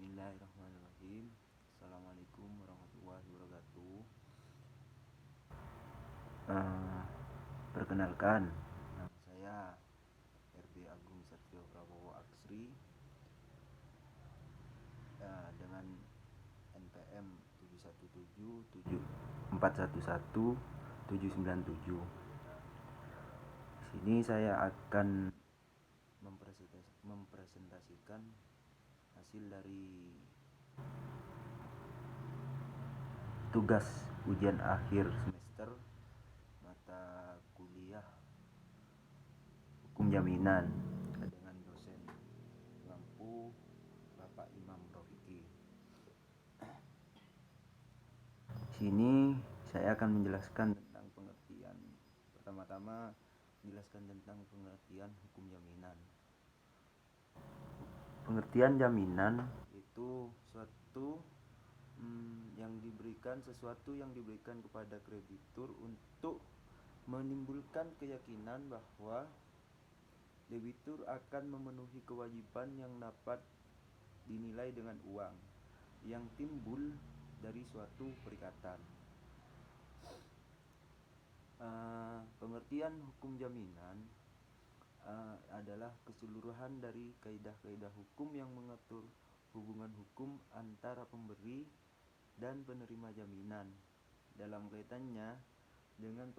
Bismillahirrahmanirrahim. Assalamualaikum warahmatullahi wabarakatuh. Eh, Perkenalkan, nama saya RB Agung Satrio Prabowo Aksri, dengan NPM 7177411 797. Di sini saya akan mempresentasikan hasil dari tugas ujian akhir semester mata kuliah hukum jaminan dengan dosen pengampu Bapak Imam Rofiki. Sini saya akan menjelaskan tentang pengertian. Pertama-tama menjelaskan tentang pengertian hukum jaminan. Pengertian jaminan itu sesuatu yang diberikan kepada kreditur untuk menimbulkan keyakinan bahwa debitur akan memenuhi kewajiban yang dapat dinilai dengan uang yang timbul dari suatu perikatan. Pengertian hukum jaminan adalah keseluruhan dari kaidah-kaidah hukum yang mengatur hubungan hukum antara pemberi dan penerima jaminan dalam kaitannya dengan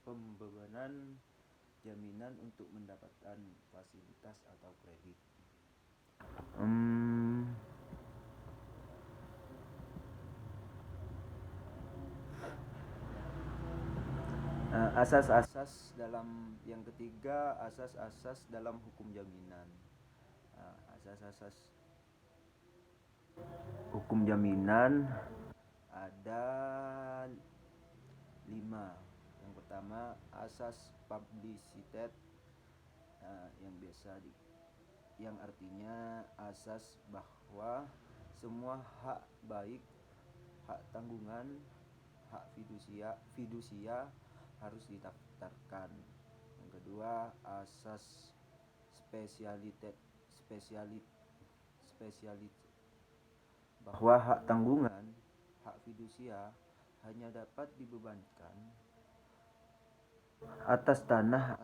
pembebanan jaminan untuk mendapatkan fasilitas atau kredit. Asas-asas dalam yang ketiga, asas-asas dalam hukum jaminan. Asas-asas hukum jaminan ada 5. Yang pertama, asas publicitet, yang artinya asas bahwa semua hak baik, hak tanggungan, hak fidusia harus didaftarkan. Yang kedua, asas spesialit bahwa hak tanggungan, hak fidusia hanya dapat dibebankan atas tanah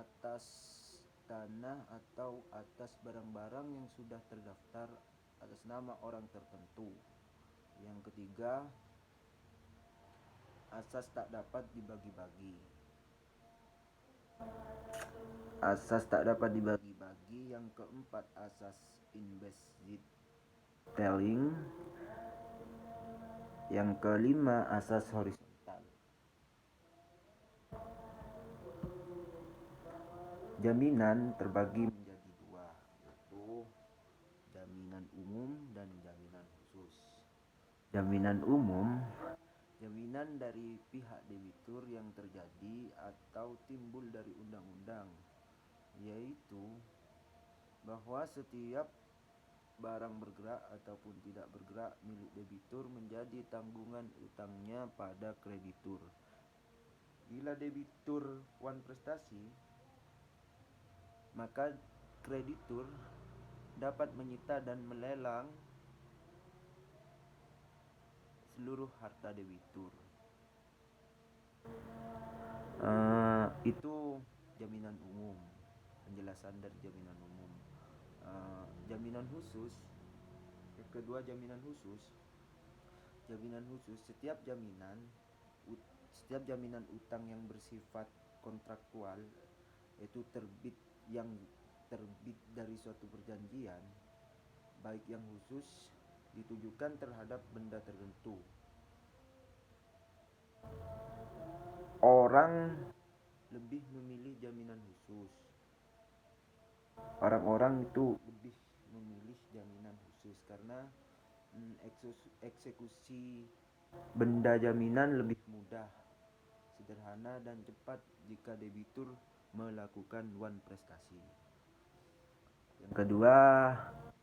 atau atas barang-barang yang sudah terdaftar atas nama orang tertentu. Yang ketiga, asas tak dapat dibagi-bagi. Yang keempat, asas inbezit telling. Yang kelima, asas horizontal. Jaminan terbagi menjadi 2, yaitu jaminan umum dan jaminan khusus. Jaminan umum, jaminan dari pihak debitur yang terjadi atau timbul dari undang-undang, yaitu bahwa setiap barang bergerak ataupun tidak bergerak milik debitur menjadi tanggungan utangnya pada kreditur. Bila debitur wan prestasi, maka kreditur dapat menyita dan melelang seluruh harta debitur. Itu jaminan umum, penjelasan dari jaminan umum. Jaminan khusus, yang kedua, jaminan khusus. Setiap jaminan utang yang bersifat kontraktual, yaitu terbit dari suatu perjanjian, baik yang khusus ditujukan terhadap benda tertentu. Orang lebih memilih jaminan khusus. Orang-orang itu lebih memilih jaminan khusus karena eksekusi benda jaminan lebih mudah, sederhana dan cepat jika debitur melakukan wan prestasi. Yang kedua,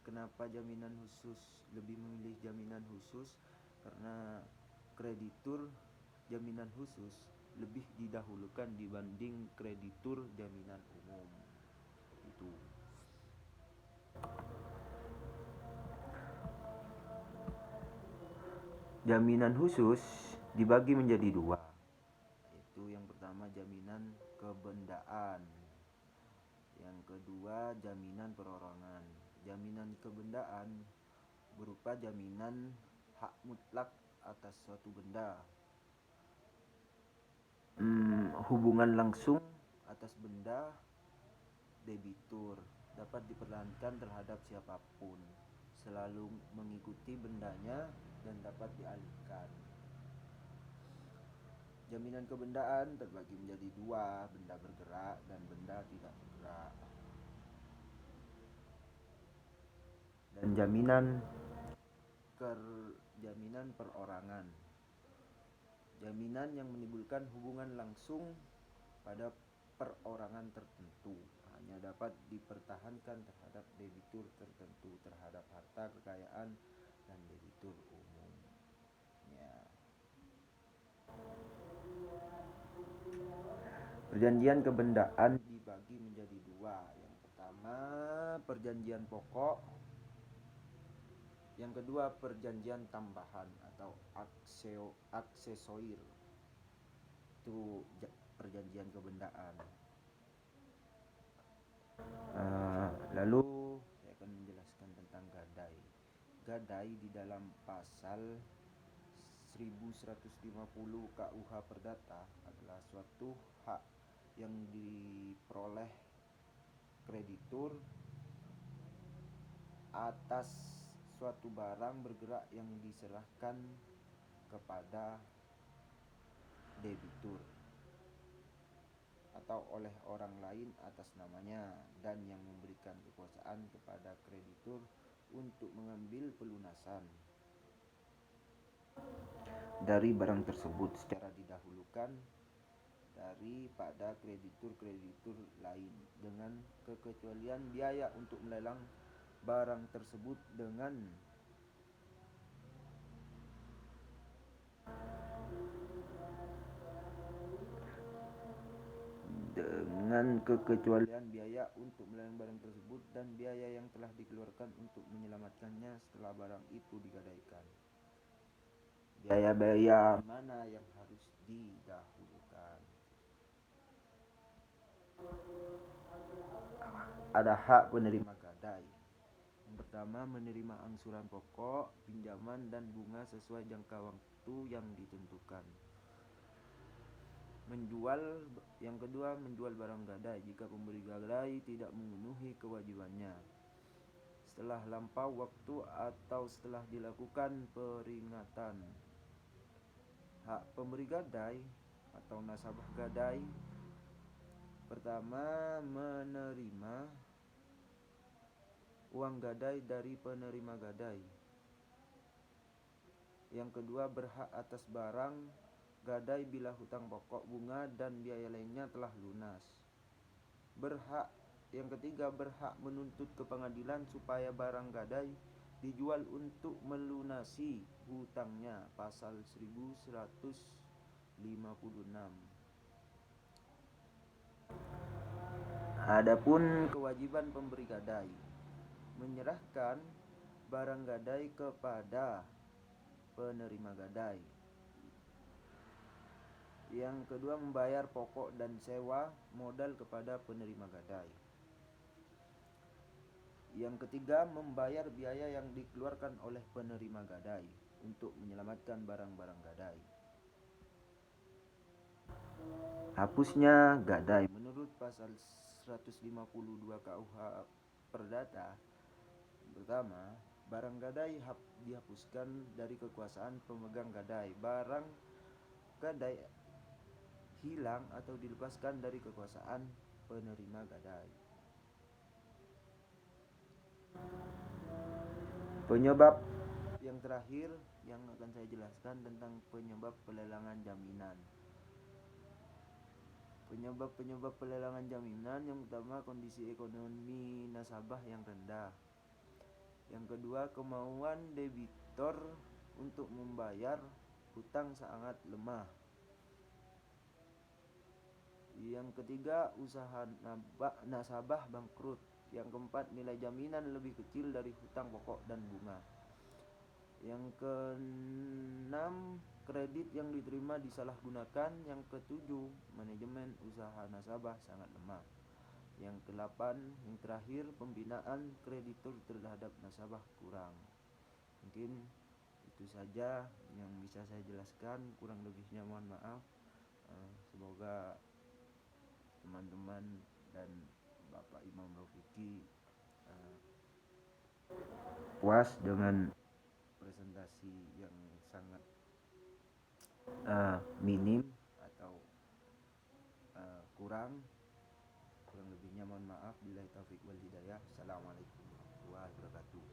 kenapa jaminan khusus lebih memilih jaminan khusus? Karena kreditur jaminan khusus lebih didahulukan dibanding kreditur jaminan umum. Itu. Jaminan khusus dibagi menjadi dua, yaitu yang pertama jaminan kebendaan, yang kedua jaminan perorangan. Jaminan kebendaan berupa jaminan hak mutlak atas suatu benda, hubungan langsung atas benda, debitur dapat dipertahankan terhadap siapapun, selalu mengikuti bendanya dan dapat dialihkan. Jaminan kebendaan terbagi menjadi dua, benda bergerak dan benda tidak bergerak. Dan jaminan perorangan, jaminan yang menimbulkan hubungan langsung pada perorangan tertentu, hanya dapat dipertahankan terhadap debitur tertentu, terhadap harta kekayaan dan debitur umum. Ya. Perjanjian kebendaan dibagi menjadi dua. Yang pertama perjanjian pokok, yang kedua perjanjian tambahan atau aksesoir. Itu perjanjian kebendaan. Lalu saya akan menjelaskan tentang gadai. Gadai di dalam pasal 1150 KUH Perdata adalah suatu hak yang diperoleh kreditur atas suatu barang bergerak yang diserahkan kepada debitur atau oleh orang lain atas namanya, dan yang memberikan kekuasaan kepada kreditur untuk mengambil pelunasan dari barang tersebut secara didahulukan daripada kreditur-kreditur lain, dengan kekecualian biaya untuk melelang barang tersebut dengan kekecualian biaya untuk melelang barang tersebut dan biaya yang telah dikeluarkan untuk menyelamatkannya setelah barang itu digadaikan. Biaya-biaya mana yang harus didahulukan? Ada hak penerima gadai. Yang pertama, menerima angsuran pokok, pinjaman, dan bunga sesuai jangka waktu yang ditentukan. Yang kedua, menjual barang gadai jika pemberi gadai tidak memenuhi kewajibannya setelah lampau waktu atau setelah dilakukan peringatan. Hak pemberi gadai atau nasabah gadai: pertama, menerima uang gadai dari penerima gadai. Yang kedua, berhak atas barang gadai bila hutang pokok, bunga, dan biaya lainnya telah lunas. Yang ketiga, berhak menuntut ke pengadilan supaya barang gadai dijual untuk melunasi hutangnya, pasal 1156. Adapun kewajiban pemberi gadai: menyerahkan barang gadai kepada penerima gadai. Yang kedua, membayar pokok dan sewa modal kepada penerima gadai. Yang ketiga, membayar biaya yang dikeluarkan oleh penerima gadai untuk menyelamatkan barang-barang gadai. Hapusnya gadai. Menurut pasal 152 KUH Perdata, pertama, barang gadai dihapuskan dari kekuasaan pemegang gadai. Barang gadai hilang atau dilepaskan dari kekuasaan penerima gadai. Penyebab yang terakhir yang akan saya jelaskan tentang penyebab pelelangan jaminan. Penyebab pelelangan jaminan: yang pertama, kondisi ekonomi nasabah yang rendah. Yang kedua, kemauan debitor untuk membayar hutang sangat lemah. Yang ketiga, usaha nasabah bangkrut. Yang keempat, nilai jaminan lebih kecil dari hutang pokok dan bunga. Yang keenam, kredit yang diterima disalahgunakan. Yang ketujuh, manajemen usaha nasabah sangat lemah. Yang kedelapan, yang terakhir, pembinaan kreditur terhadap nasabah kurang. Mungkin itu saja yang bisa saya jelaskan, kurang lebihnya mohon maaf. Semoga teman-teman dan Bapak Imam Raufiki puas dengan presentasi yang sangat minim atau kurang lebihnya mohon maaf. Billahi taufik wal hidayah. Assalamualaikum warahmatullahi wabarakatuh.